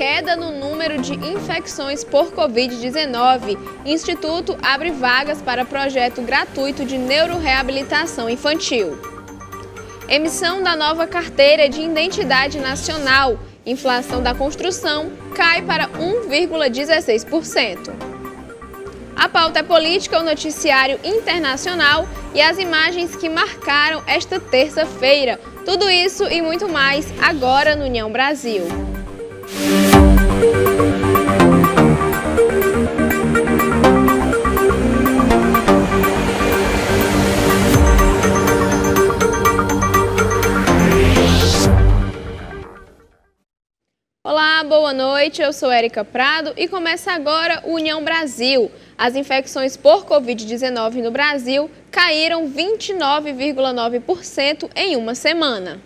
queda no número de infecções por Covid-19, Instituto abre vagas para projeto gratuito de neuroreabilitação infantil. Emissão da nova carteira de identidade nacional. Inflação da construção cai para 1,16%. A pauta é política, o noticiário internacional e as imagens que marcaram esta terça-feira. Tudo isso e muito mais agora no União Brasil. Olá, boa noite, eu sou Érica Prado e começa agora o União Brasil. As infecções por Covid-19 no Brasil caíram 29,9% em uma semana.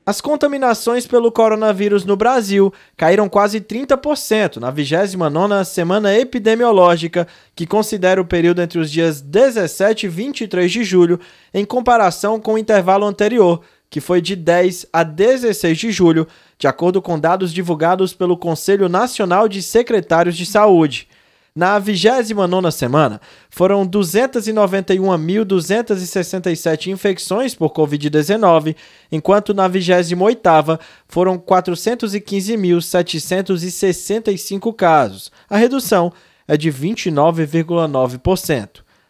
As contaminações pelo coronavírus no Brasil caíram quase 30% na 29ª semana epidemiológica, que considera o período entre os dias 17 e 23 de julho, em comparação com o intervalo anterior, que foi de 10 a 16 de julho, de acordo com dados divulgados pelo Conselho Nacional de Secretários de Saúde. Na 29ª semana, foram 291.267 infecções por Covid-19, enquanto na 28ª foram 415.765 casos. A redução é de 29,9%.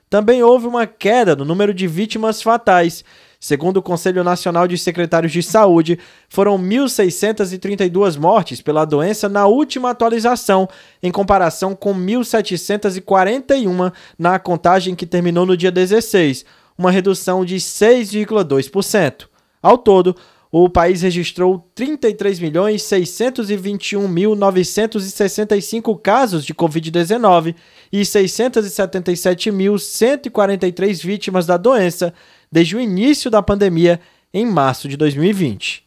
Também houve uma queda no número de vítimas fatais. Segundo o Conselho Nacional de Secretários de Saúde, foram 1.632 mortes pela doença na última atualização, em comparação com 1.741 na contagem que terminou no dia 16, uma redução de 6,2%. Ao todo, o país registrou 33.621.965 casos de Covid-19 e 677.143 vítimas da doença desde o início da pandemia, em março de 2020.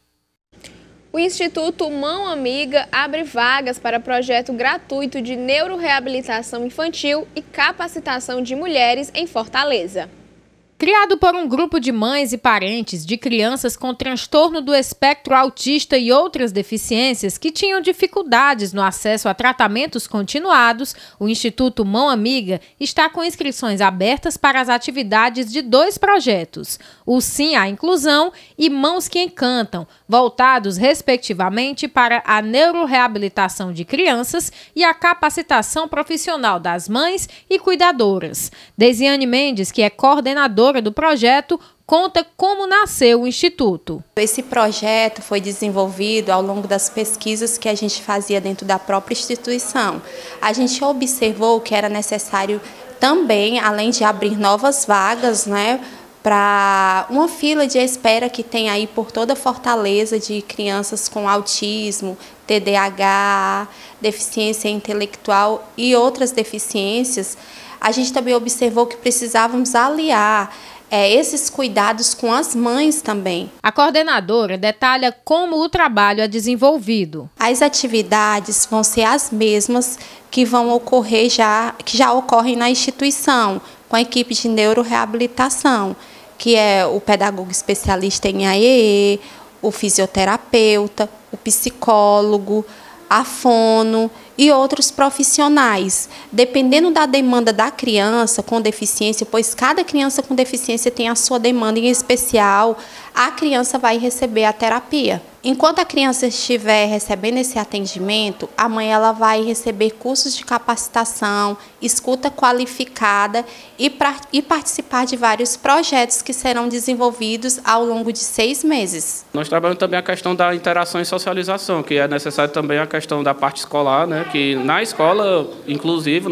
O Instituto Mão Amiga abre vagas para projeto gratuito de neuroreabilitação infantil e capacitação de mulheres em Fortaleza. Criado por um grupo de mães e parentes de crianças com transtorno do espectro autista e outras deficiências que tinham dificuldades no acesso a tratamentos continuados, o Instituto Mão Amiga está com inscrições abertas para as atividades de 2 projetos, o Sim à Inclusão e Mãos que Encantam, voltados respectivamente para a neuroreabilitação de crianças e a capacitação profissional das mães e cuidadoras. Deisiane Mendes, que é coordenadora do projeto, conta como nasceu o Instituto. Esse projeto foi desenvolvido ao longo das pesquisas que a gente fazia dentro da própria instituição. A gente observou que era necessário também, além de abrir novas vagas, para uma fila de espera que tem aí por toda Fortaleza de crianças com autismo, TDAH, deficiência intelectual e outras deficiências. A gente também observou que precisávamos aliar esses cuidados com as mães também. A coordenadora detalha como o trabalho é desenvolvido. As atividades vão ser as mesmas que vão ocorrer que já ocorrem na instituição, com a equipe de neuroreabilitação, que é o pedagogo especialista em AEE, o fisioterapeuta, o psicólogo, a fono e outros profissionais, dependendo da demanda da criança com deficiência, pois cada criança com deficiência tem a sua demanda em especial, a criança vai receber a terapia. Enquanto a criança estiver recebendo esse atendimento, a mãe ela vai receber cursos de capacitação, escuta qualificada e participar de vários projetos que serão desenvolvidos ao longo de 6 meses. Nós trabalhamos também a questão da interação e socialização, que é necessário também a questão da parte escolar, que na escola, inclusive,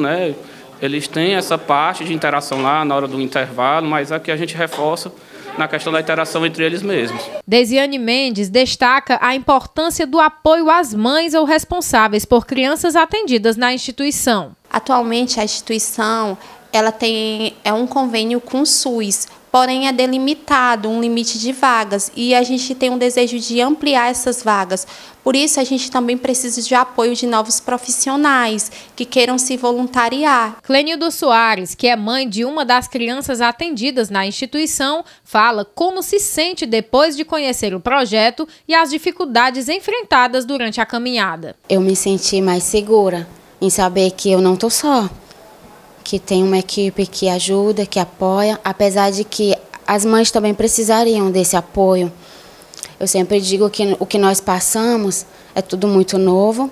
eles têm essa parte de interação lá na hora do intervalo, mas aqui a gente reforça na questão da interação entre eles mesmos. Deisiane Mendes destaca a importância do apoio às mães ou responsáveis por crianças atendidas na instituição. Atualmente, a instituição ela tem um convênio com o SUS, porém é delimitado um limite de vagas e a gente tem um desejo de ampliar essas vagas. Por isso, a gente também precisa de apoio de novos profissionais que queiram se voluntariar. Clenildo Soares, que é mãe de uma das crianças atendidas na instituição, fala como se sente depois de conhecer o projeto e as dificuldades enfrentadas durante a caminhada. Eu me senti mais segura em saber que eu não estou só, que tem uma equipe que ajuda, que apoia, apesar de que as mães também precisariam desse apoio. Eu sempre digo que o que nós passamos é tudo muito novo,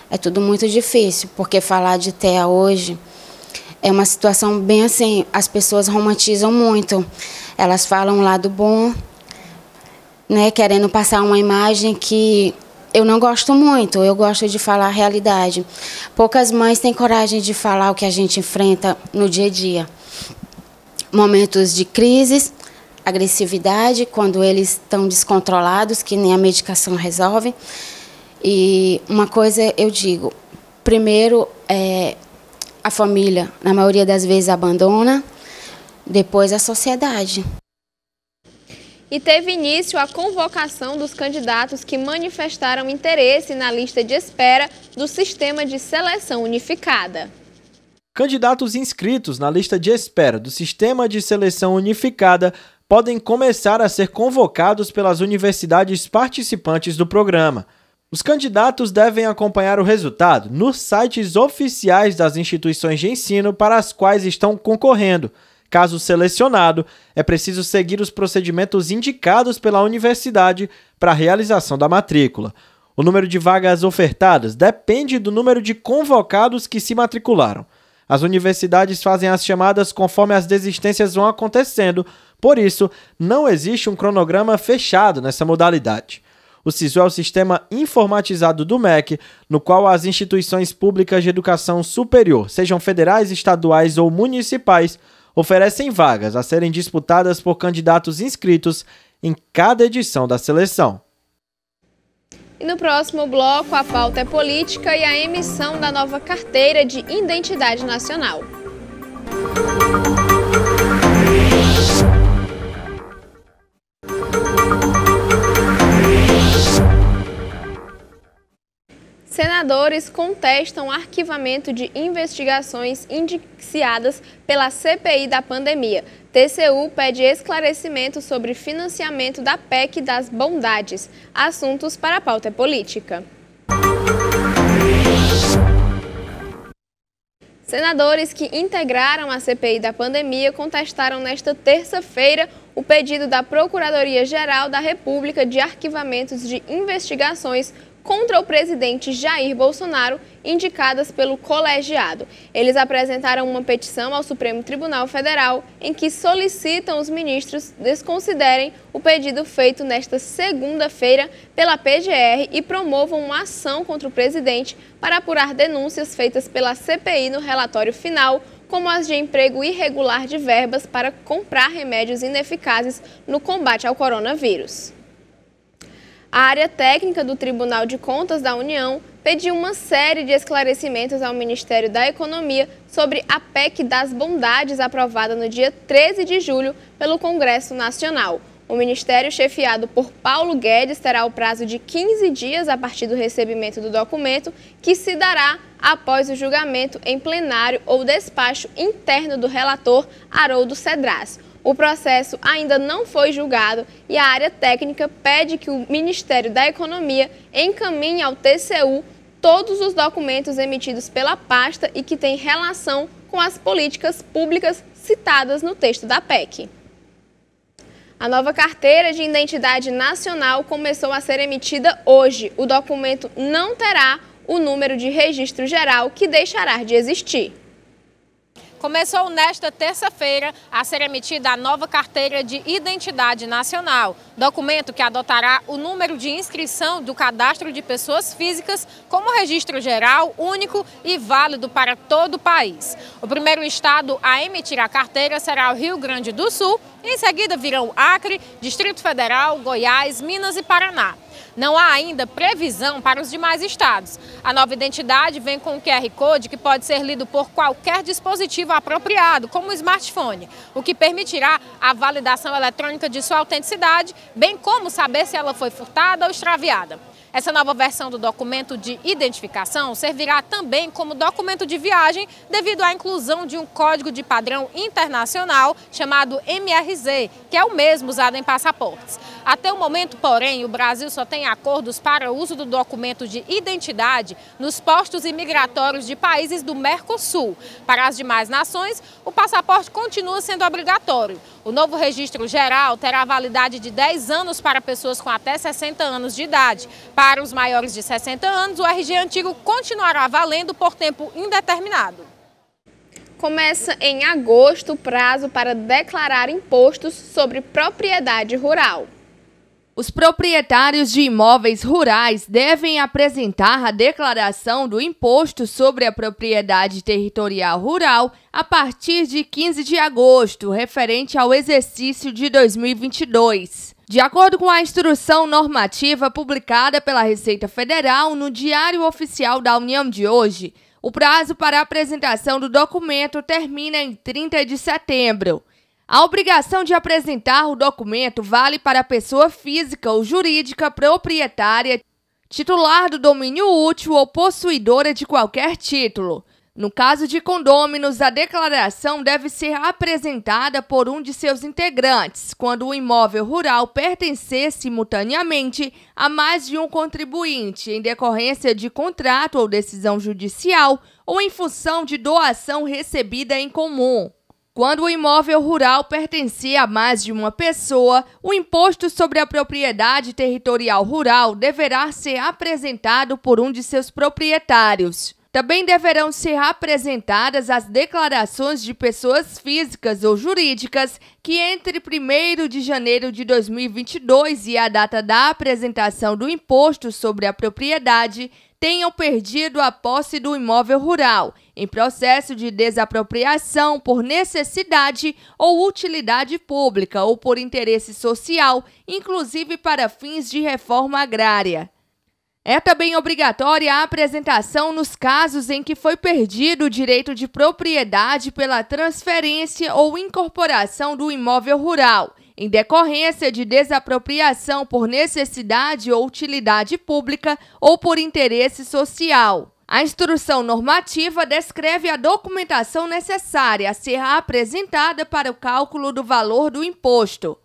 é tudo muito difícil, porque falar de TEA hoje é uma situação bem assim, as pessoas romantizam muito. Elas falam o lado bom, né, querendo passar uma imagem que eu não gosto muito, eu gosto de falar a realidade. Poucas mães têm coragem de falar o que a gente enfrenta no dia a dia. Momentos de crises, agressividade, quando eles estão descontrolados, que nem a medicação resolve. E uma coisa eu digo, primeiro a família, na maioria das vezes, abandona, depois a sociedade. E teve início a convocação dos candidatos que manifestaram interesse na lista de espera do Sistema de Seleção Unificada. Candidatos inscritos na lista de espera do Sistema de Seleção Unificada podem começar a ser convocados pelas universidades participantes do programa. Os candidatos devem acompanhar o resultado nos sites oficiais das instituições de ensino para as quais estão concorrendo. Caso selecionado, é preciso seguir os procedimentos indicados pela universidade para a realização da matrícula. O número de vagas ofertadas depende do número de convocados que se matricularam. As universidades fazem as chamadas conforme as desistências vão acontecendo, por isso, não existe um cronograma fechado nessa modalidade. O SISU é o sistema informatizado do MEC, no qual as instituições públicas de educação superior, sejam federais, estaduais ou municipais, oferecem vagas a serem disputadas por candidatos inscritos em cada edição da seleção. E no próximo bloco, a pauta é política e a emissão da nova carteira de identidade nacional. Senadores contestam arquivamento de investigações indiciadas pela CPI da pandemia. TCU pede esclarecimento sobre financiamento da PEC das bondades. Assuntos para a pauta política. Senadores que integraram a CPI da pandemia contestaram nesta terça-feira o pedido da Procuradoria-Geral da República de arquivamentos de investigações contra o presidente Jair Bolsonaro, indicadas pelo colegiado. Eles apresentaram uma petição ao Supremo Tribunal Federal em que solicitam os ministros desconsiderem o pedido feito nesta segunda-feira pela PGR e promovam uma ação contra o presidente para apurar denúncias feitas pela CPI no relatório final, como as de emprego irregular de verbas para comprar remédios ineficazes no combate ao coronavírus. A área técnica do Tribunal de Contas da União pediu uma série de esclarecimentos ao Ministério da Economia sobre a PEC das bondades aprovada no dia 13 de julho pelo Congresso Nacional. O Ministério, chefiado por Paulo Guedes, terá o prazo de 15 dias a partir do recebimento do documento, que se dará após o julgamento em plenário ou despacho interno do relator Haroldo Cedras. O processo ainda não foi julgado e a área técnica pede que o Ministério da Economia encaminhe ao TCU todos os documentos emitidos pela pasta e que têm relação com as políticas públicas citadas no texto da PEC. A nova carteira de identidade nacional começou a ser emitida hoje. O documento não terá o número de registro geral, que deixará de existir. Começou nesta terça-feira a ser emitida a nova carteira de identidade nacional, documento que adotará o número de inscrição do cadastro de pessoas físicas como registro geral, único e válido para todo o país. O primeiro estado a emitir a carteira será o Rio Grande do Sul, em seguida virão Acre, Distrito Federal, Goiás, Minas e Paraná. Não há ainda previsão para os demais estados. A nova identidade vem com um QR Code que pode ser lido por qualquer dispositivo apropriado, como o smartphone, o que permitirá a validação eletrônica de sua autenticidade, bem como saber se ela foi furtada ou extraviada. Essa nova versão do documento de identificação servirá também como documento de viagem devido à inclusão de um código de padrão internacional chamado MRZ, que é o mesmo usado em passaportes. Até o momento, porém, o Brasil só tem acordos para o uso do documento de identidade nos postos imigratórios de países do Mercosul. Para as demais nações, o passaporte continua sendo obrigatório. O novo registro geral terá validade de 10 anos para pessoas com até 60 anos de idade. Para os maiores de 60 anos, o RG antigo continuará valendo por tempo indeterminado. Começa em agosto o prazo para declarar impostos sobre propriedade rural. Os proprietários de imóveis rurais devem apresentar a declaração do Imposto sobre a Propriedade Territorial Rural a partir de 15 de agosto, referente ao exercício de 2022. De acordo com a instrução normativa publicada pela Receita Federal no Diário Oficial da União de hoje, o prazo para a apresentação do documento termina em 30 de setembro. A obrigação de apresentar o documento vale para a pessoa física ou jurídica proprietária, titular do domínio útil ou possuidora de qualquer título. No caso de condôminos, a declaração deve ser apresentada por um de seus integrantes, quando o imóvel rural pertencer simultaneamente a mais de um contribuinte, em decorrência de contrato ou decisão judicial ou em função de doação recebida em comum. Quando o imóvel rural pertencer a mais de uma pessoa, o Imposto sobre a Propriedade Territorial Rural deverá ser apresentado por um de seus proprietários. Também deverão ser apresentadas as declarações de pessoas físicas ou jurídicas que entre 1º de janeiro de 2022 e a data da apresentação do Imposto sobre a Propriedade tenham perdido a posse do imóvel rural, em processo de desapropriação por necessidade ou utilidade pública ou por interesse social, inclusive para fins de reforma agrária. É também obrigatória a apresentação nos casos em que foi perdido o direito de propriedade pela transferência ou incorporação do imóvel rural, em decorrência de desapropriação por necessidade ou utilidade pública ou por interesse social. A instrução normativa descreve a documentação necessária a ser apresentada para o cálculo do valor do imposto.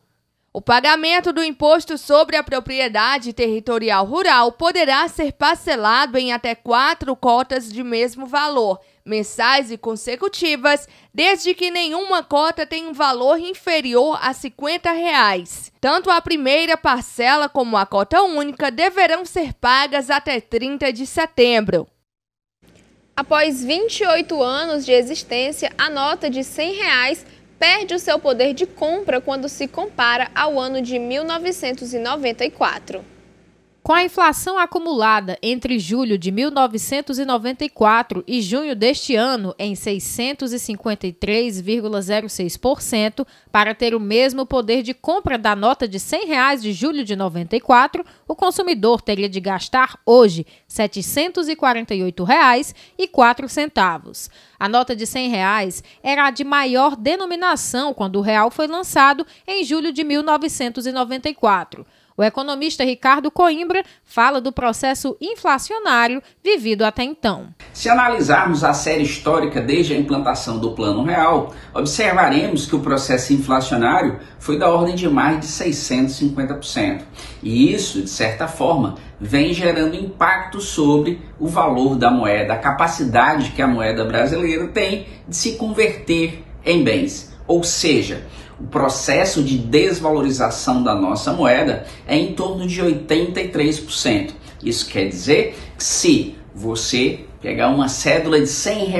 O pagamento do Imposto sobre a Propriedade Territorial Rural poderá ser parcelado em até 4 cotas de mesmo valor, mensais e consecutivas, desde que nenhuma cota tenha um valor inferior a R$ 50. Tanto a primeira parcela como a cota única deverão ser pagas até 30 de setembro. Após 28 anos de existência, a nota de R$ 100 perde o seu poder de compra quando se compara ao ano de 1994. Com a inflação acumulada entre julho de 1994 e junho deste ano em 653,06%, para ter o mesmo poder de compra da nota de R$ 100 de julho de 94, o consumidor teria de gastar hoje R$ 748,04. A nota de R$ 100 era a de maior denominação quando o real foi lançado em julho de 1994. O economista Ricardo Coimbra fala do processo inflacionário vivido até então. Se analisarmos a série histórica desde a implantação do Plano Real, observaremos que o processo inflacionário foi da ordem de mais de 650%. E isso, de certa forma, vem gerando impacto sobre o valor da moeda, a capacidade que a moeda brasileira tem de se converter em bens. Ou seja, o processo de desvalorização da nossa moeda é em torno de 83%. Isso quer dizer que se você pegar uma cédula de R$ 100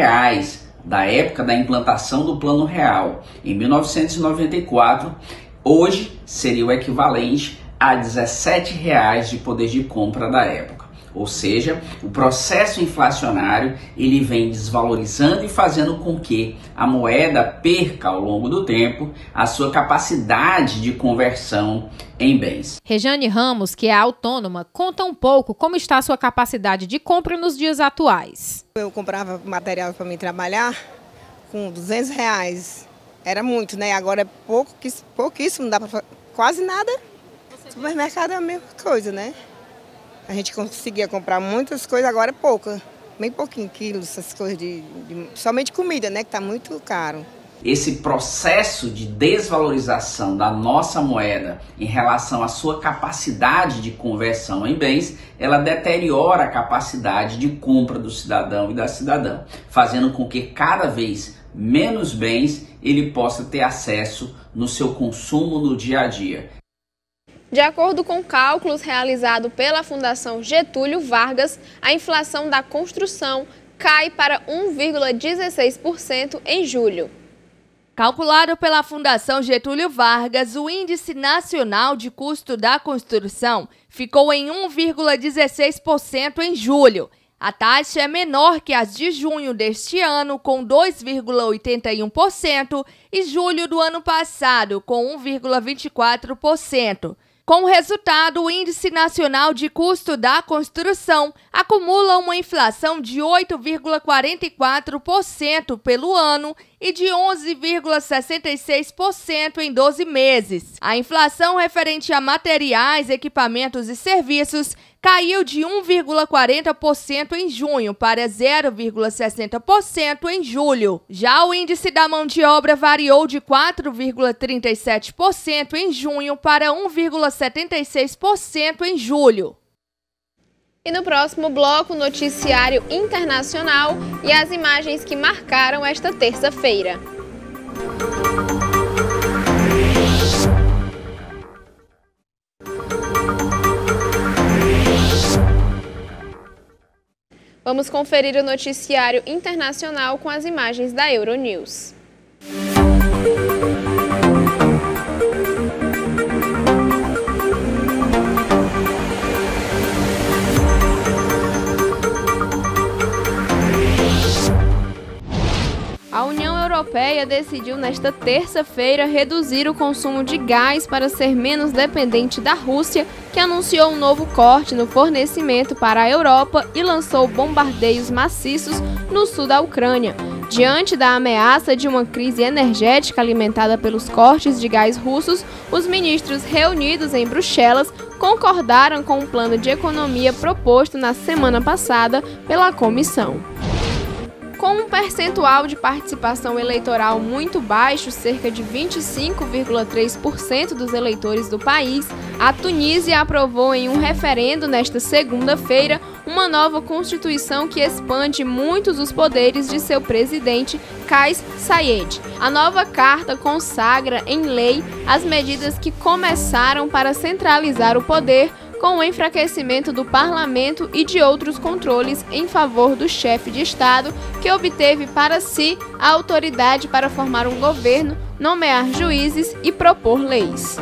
da época da implantação do Plano Real, em 1994, hoje seria o equivalente a R$ 17 de poder de compra da época. Ou seja, o processo inflacionário ele vem desvalorizando e fazendo com que a moeda perca ao longo do tempo a sua capacidade de conversão em bens. Rejane Ramos, que é autônoma, conta um pouco como está a sua capacidade de compra nos dias atuais. Eu comprava material para mim trabalhar com R$200. Era muito, né? Agora é pouquíssimo, não dá para quase nada. Supermercado é a mesma coisa, né? A gente conseguia comprar muitas coisas, agora é pouca. Bem pouquinho quilos, essas coisas somente comida, né? Que está muito caro. Esse processo de desvalorização da nossa moeda em relação à sua capacidade de conversão em bens, ela deteriora a capacidade de compra do cidadão e da cidadã, fazendo com que cada vez menos bens ele possa ter acesso no seu consumo no dia a dia. De acordo com cálculos realizados pela Fundação Getúlio Vargas, a inflação da construção cai para 1,16% em julho. Calculado pela Fundação Getúlio Vargas, o Índice Nacional de Custo da Construção ficou em 1,16% em julho. A taxa é menor que as de junho deste ano, com 2,81%, e julho do ano passado, com 1,24%. Com o resultado, o Índice Nacional de Custo da Construção acumula uma inflação de 8,44% pelo ano e de 11,66% em 12 meses. A inflação referente a materiais, equipamentos e serviços caiu de 1,40% em junho para 0,60% em julho. Já o índice da mão de obra variou de 4,37% em junho para 1,76% em julho. E no próximo bloco, noticiário internacional e as imagens que marcaram esta terça-feira. Vamos conferir o noticiário internacional com as imagens da Euronews. A União Europeia decidiu nesta terça-feira reduzir o consumo de gás para ser menos dependente da Rússia, que anunciou um novo corte no fornecimento para a Europa e lançou bombardeios maciços no sul da Ucrânia. Diante da ameaça de uma crise energética alimentada pelos cortes de gás russos, os ministros reunidos em Bruxelas concordaram com o plano de economia proposto na semana passada pela Comissão. Com um percentual de participação eleitoral muito baixo, cerca de 25,3% dos eleitores do país, a Tunísia aprovou em um referendo nesta segunda-feira uma nova constituição que expande muitos dos poderes de seu presidente, Kais Saied. A nova carta consagra em lei as medidas que começaram para centralizar o poder, com o enfraquecimento do parlamento e de outros controles em favor do chefe de Estado, que obteve para si a autoridade para formar um governo, nomear juízes e propor leis.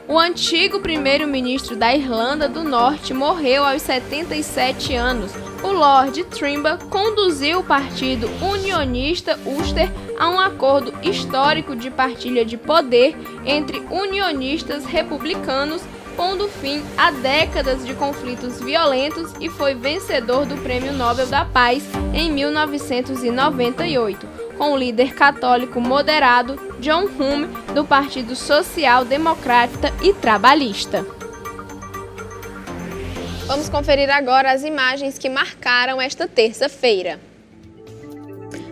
O antigo primeiro-ministro da Irlanda do Norte morreu aos 77 anos. O Lord Trimble conduziu o partido unionista Ulster a um acordo histórico de partilha de poder entre unionistas republicanos, pondo fim a décadas de conflitos violentos, e foi vencedor do Prêmio Nobel da Paz em 1998, com o líder católico moderado John Hume, do Partido Social Democrata e Trabalhista. Vamos conferir agora as imagens que marcaram esta terça-feira.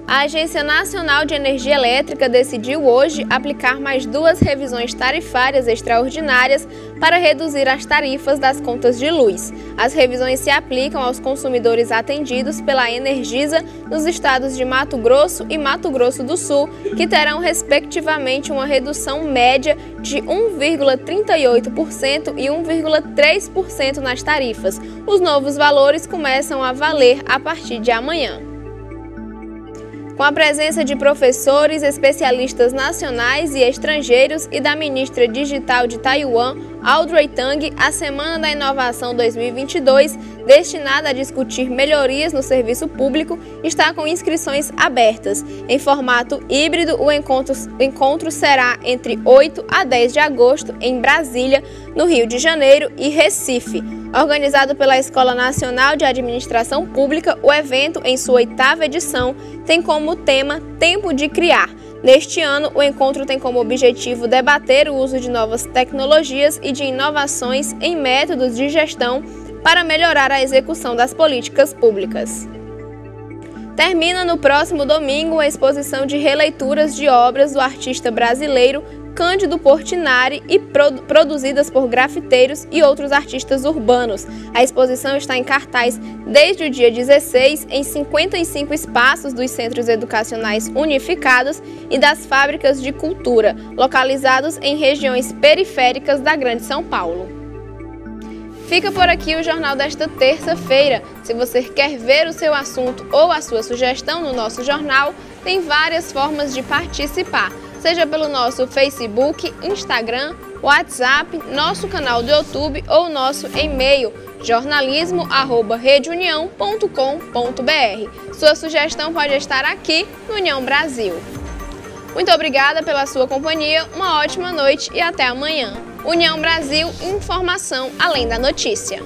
A Agência Nacional de Energia Elétrica decidiu hoje aplicar mais 2 revisões tarifárias extraordinárias para reduzir as tarifas das contas de luz. As revisões se aplicam aos consumidores atendidos pela Energisa nos estados de Mato Grosso e Mato Grosso do Sul, que terão respectivamente uma redução média de 1,38% e 1,3% nas tarifas. Os novos valores começam a valer a partir de amanhã. Com a presença de professores, especialistas nacionais e estrangeiros e da ministra digital de Taiwan, Audrey Tang a Semana da Inovação 2022, destinada a discutir melhorias no serviço público, está com inscrições abertas. Em formato híbrido, o encontro será entre 8 a 10 de agosto em Brasília, no Rio de Janeiro e Recife. Organizado pela Escola Nacional de Administração Pública, o evento, em sua 8ª edição, tem como tema Tempo de Criar. Neste ano, o encontro tem como objetivo debater o uso de novas tecnologias e de inovações em métodos de gestão para melhorar a execução das políticas públicas. Termina no próximo domingo a exposição de releituras de obras do artista brasileiro Cândido Portinari e produzidas por grafiteiros e outros artistas urbanos. A exposição está em cartaz desde o dia 16 em 55 espaços dos Centros Educacionais Unificados e das Fábricas de Cultura, localizados em regiões periféricas da Grande São Paulo. Fica por aqui o jornal desta terça-feira. Se você quer ver o seu assunto ou a sua sugestão no nosso jornal, tem várias formas de participar, seja pelo nosso Facebook, Instagram, WhatsApp, nosso canal do YouTube ou nosso e-mail jornalismo@redeunião.com.br. Sua sugestão pode estar aqui no União Brasil. Muito obrigada pela sua companhia, uma ótima noite e até amanhã. União Brasil, informação além da notícia.